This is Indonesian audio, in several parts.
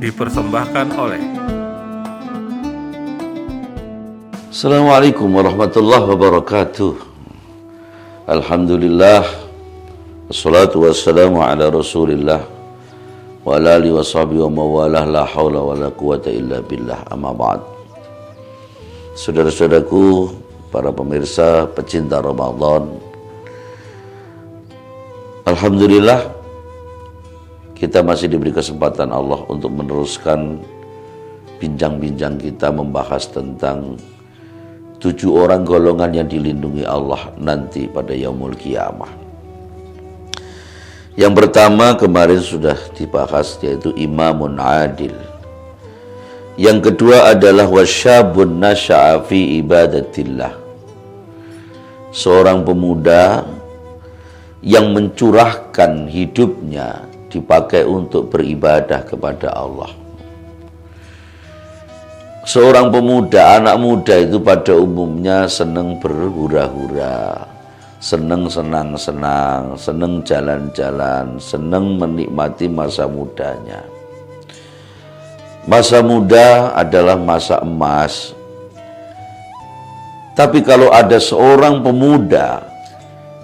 dipersembahkan oleh Assalamualaikum warahmatullahi wabarakatuh. Alhamdulillah, wassalatu wassalamu ala rasulillah wa ala alihi wa sahbihi wa mawalah, la hawla wa la quwata illa billah, amma ba'd. Saudara-saudaraku, para pemirsa pecinta Ramadan, alhamdulillah kita masih diberi kesempatan Allah untuk meneruskan bincang-bincang kita membahas tentang 7 orang golongan yang dilindungi Allah nanti pada yaumul qiyamah. Yang pertama kemarin sudah dibahas, yaitu imamun adil. Yang kedua adalah wasyabun nasya'a fi ibadatillah, seorang pemuda yang mencurahkan hidupnya dipakai untuk beribadah kepada Allah. Seorang pemuda, anak muda itu pada umumnya senang berhura-hura, senang senang-senang, senang jalan-jalan, senang menikmati masa mudanya. Masa muda adalah masa emas. Tapi kalau ada seorang pemuda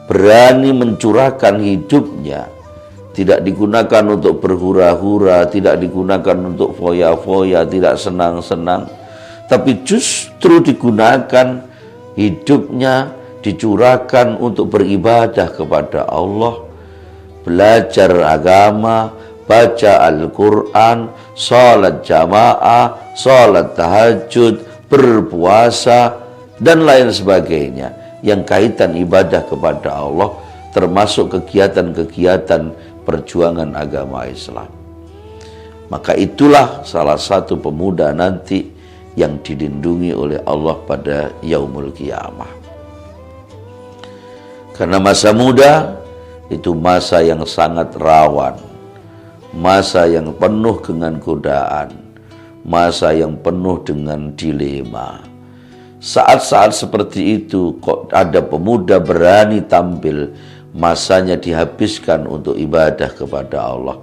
berani mencurahkan hidupnya, tidak digunakan untuk berhura-hura, tidak digunakan untuk foya-foya, tidak senang-senang, tapi justru digunakan hidupnya, dicurahkan untuk beribadah kepada Allah, belajar agama, baca Al-Quran, salat jamaah, salat tahajud, berpuasa, dan lain sebagainya yang kaitan ibadah kepada Allah, termasuk kegiatan-kegiatan perjuangan agama Islam. Maka itulah salah satu pemuda nanti yang dilindungi oleh Allah pada yaumul qiyamah. Karena masa muda itu masa yang sangat rawan, masa yang penuh dengan godaan, masa yang penuh dengan dilema. Saat-saat seperti itu kok ada pemuda berani tampil, masanya dihabiskan untuk ibadah kepada Allah,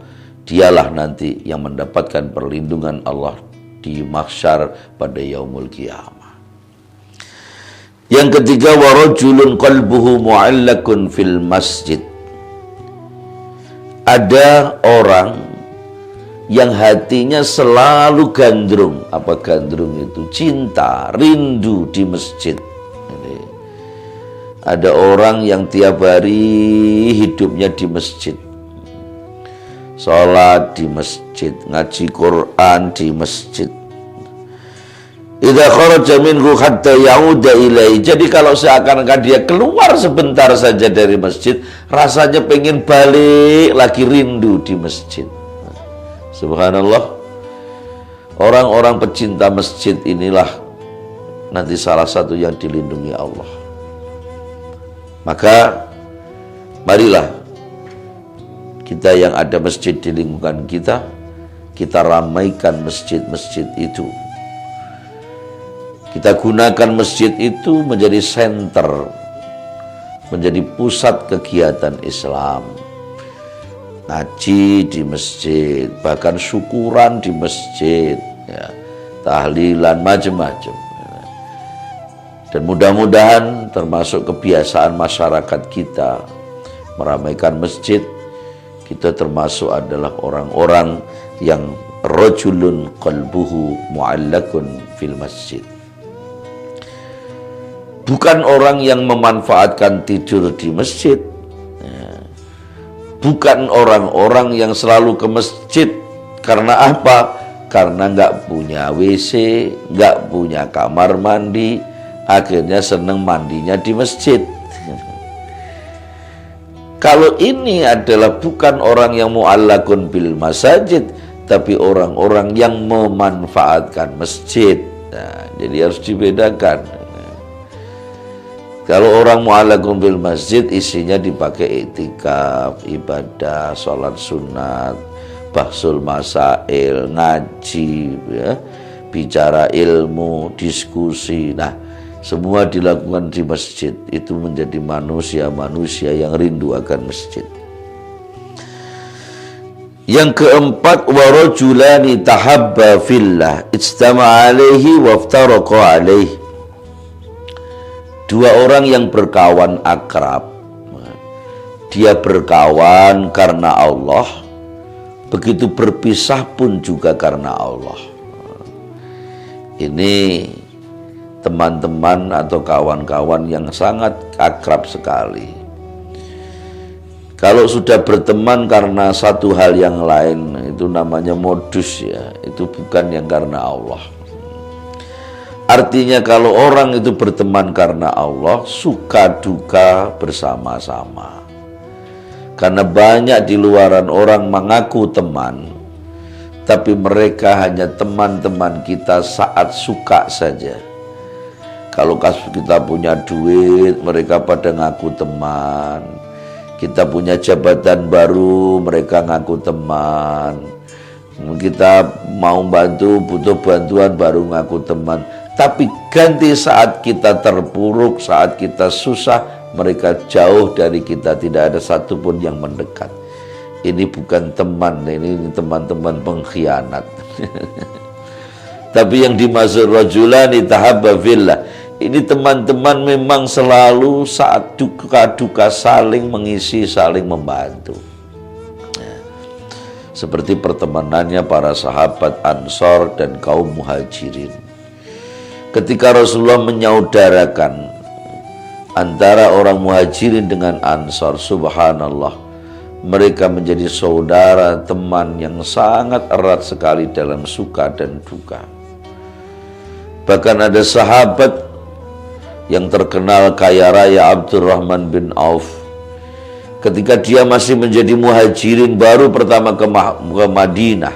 dialah nanti yang mendapatkan perlindungan Allah di mahsyar pada yaumul qiyamah. Yang ketiga, warajulun qalbuhu mu'allakun fil masjid. Ada orang yang hatinya selalu gandrung. Apa gandrung itu? Cinta, rindu di masjid. Ada orang yang tiap hari hidupnya di masjid, sholat di masjid, ngaji Quran di masjid. Idza kharaja minhu hatta ya'uda ilaihi. Jadi kalau seakan-akan dia keluar sebentar saja dari masjid, rasanya pengen balik lagi, rindu di masjid. Subhanallah. Orang-orang pecinta masjid inilah nanti salah satu yang dilindungi Allah. Maka marilah kita yang ada masjid di lingkungan kita, kita ramaikan masjid-masjid itu. Kita gunakan masjid itu menjadi senter, menjadi pusat kegiatan Islam. Ngaji di masjid, bahkan syukuran di masjid, ya, tahlilan, macam-macam. Dan mudah-mudahan termasuk kebiasaan masyarakat kita meramaikan masjid, kita termasuk adalah orang-orang yang rajulun qalbuhu mu'allakun fil masjid. Bukan orang yang memanfaatkan tidur di masjid, bukan orang-orang yang selalu ke masjid. Karena apa? Karena nggak punya WC, nggak punya kamar mandi, akhirnya senang mandinya di masjid. Kalau ini adalah bukan orang yang mu'allakun bil masajid, tapi orang-orang yang memanfaatkan masjid. Nah, jadi harus dibedakan. Kalau orang mu'allakun bil masjid, isinya dipakai iktikaf, ibadah, sholat sunat, bahsul masail, ngaji, ya, bicara ilmu, diskusi. Nah, semua dilakukan di masjid. Itu menjadi manusia-manusia yang rindu akan masjid. Yang keempat, warajulani tahabba fillah ijtama'a alaihi waftaraqa alaihi. Dua orang yang berkawan akrab, dia berkawan karena Allah, begitu berpisah pun juga karena Allah. Ini teman-teman atau kawan-kawan yang sangat akrab sekali. Kalau sudah berteman karena satu hal yang lain, itu namanya modus ya, itu bukan yang karena Allah. Artinya kalau orang itu berteman karena Allah, suka duka bersama-sama. Karena banyak di luaran orang mengaku teman, tapi mereka hanya teman-teman kita saat suka saja. Kalau kita punya duit, mereka pada ngaku teman. Kita punya jabatan baru, mereka ngaku teman. Kita mau bantu, butuh bantuan, baru ngaku teman. Tapi ganti saat kita terpuruk, saat kita susah, mereka jauh dari kita, tidak ada satupun yang mendekat. Ini bukan teman, ini teman-teman pengkhianat. Tapi yang dimaksud rajulani tahabba fillah, ini teman-teman memang selalu saat duka-duka saling mengisi, saling membantu. Seperti pertemanannya para sahabat Ansor dan kaum Muhajirin. Ketika Rasulullah menyaudarakan antara orang Muhajirin dengan Ansor, subhanallah, mereka menjadi saudara, teman yang sangat erat sekali dalam suka dan duka. Bahkan ada sahabat yang terkenal kaya raya, Abdurrahman bin Auf, ketika dia masih menjadi Muhajirin, baru pertama ke Madinah,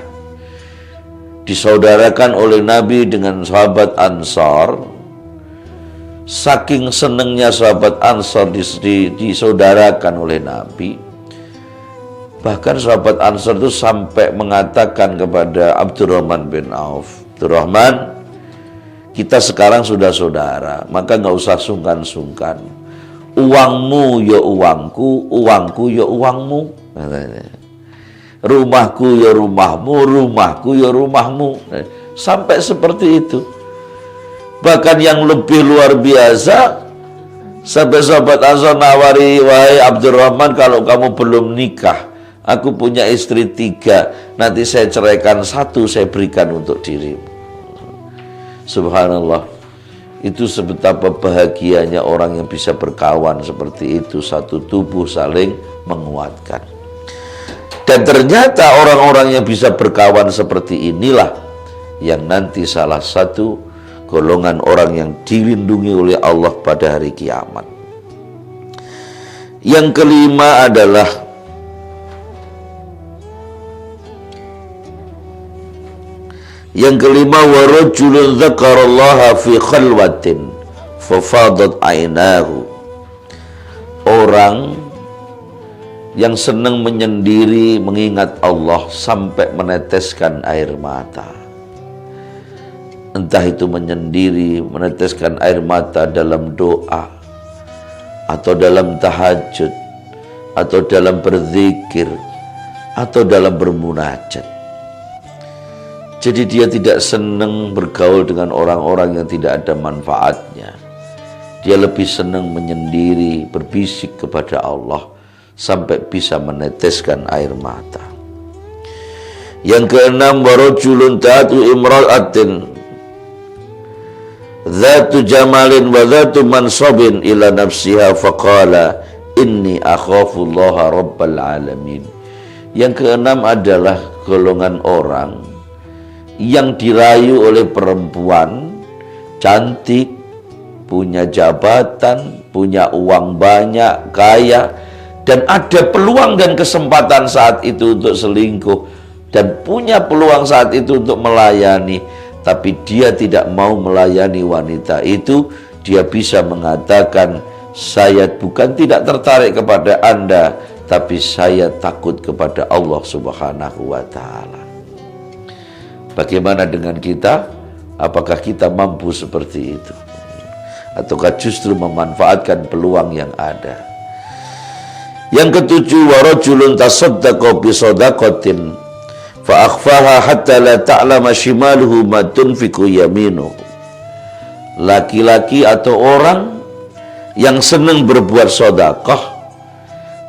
disaudarakan oleh Nabi dengan sahabat Ansar. Saking senangnya sahabat Ansar disaudarakan oleh Nabi, bahkan sahabat Ansar itu sampai mengatakan kepada Abdurrahman bin Auf, Abdurrahman, kita sekarang sudah saudara, maka nggak usah sungkan-sungkan. Uangmu ya uangku, uangku ya uangmu. Rumahku ya rumahmu, rumahku ya rumahmu. Sampai seperti itu. Bahkan yang lebih luar biasa, sampai sahabat Ansar nawari, wahai Abdurrahman, kalau kamu belum nikah, aku punya istri 3, nanti saya ceraikan 1, saya berikan untuk dirimu. Subhanallah, itu sebetapa bahagianya orang yang bisa berkawan seperti itu, satu tubuh saling menguatkan. Dan ternyata orang-orang yang bisa berkawan seperti inilah yang nanti salah satu golongan orang yang dilindungi oleh Allah pada hari kiamat. Yang kelima adalah warajulun dzakarallaha fi khalwatin fafadat ainahu. Orang yang senang menyendiri mengingat Allah sampai meneteskan air mata. Entah itu menyendiri, meneteskan air mata dalam doa, atau dalam tahajud, atau dalam berzikir, atau dalam bermunajat. Jadi dia tidak senang bergaul dengan orang-orang yang tidak ada manfaatnya. Dia lebih senang menyendiri, berbisik kepada Allah, sampai bisa meneteskan air mata. Yang keenam, warajulun ta'atu imra'atin dzatu jamalin wa dzatu mansabin ila nafsiha faqala inni akhafullaha rabbal alamin. Yang keenam adalah golongan orang yang dirayu oleh perempuan cantik, punya jabatan, punya uang banyak, kaya, dan ada peluang dan kesempatan saat itu untuk selingkuh, dan punya peluang saat itu untuk melayani, tapi dia tidak mau melayani wanita itu. Dia bisa mengatakan, saya bukan tidak tertarik kepada Anda, tapi saya takut kepada Allah Subhanahu wa ta'ala. Bagaimana dengan kita? Apakah kita mampu seperti itu? Ataukah justru memanfaatkan peluang yang ada? Yang ketujuh, warajulun tasaddaqa bi shadaqatin fa akhfaha hatta la ta'lama shimaluhu ma tunfiqu yaminuhu. Laki-laki atau orang yang senang berbuat sedekah,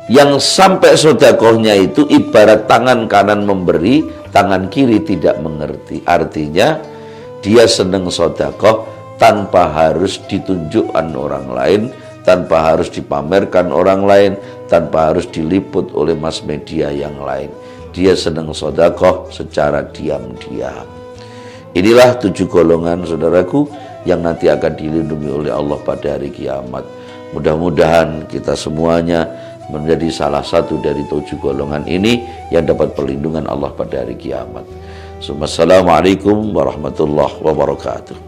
yang sampai sedekahnya itu ibarat tangan kanan memberi, tangan kiri tidak mengerti. Artinya dia senang sedekah tanpa harus ditunjukkan orang lain, tanpa harus dipamerkan orang lain, tanpa harus diliput oleh mass media yang lain. Dia senang sedekah secara diam-diam. Inilah 7 golongan, saudaraku, yang nanti akan dilindungi oleh Allah pada hari kiamat. Mudah-mudahan kita semuanya menjadi salah satu dari 7 golongan ini yang dapat perlindungan Allah pada hari kiamat. Assalamualaikum warahmatullahi wabarakatuh.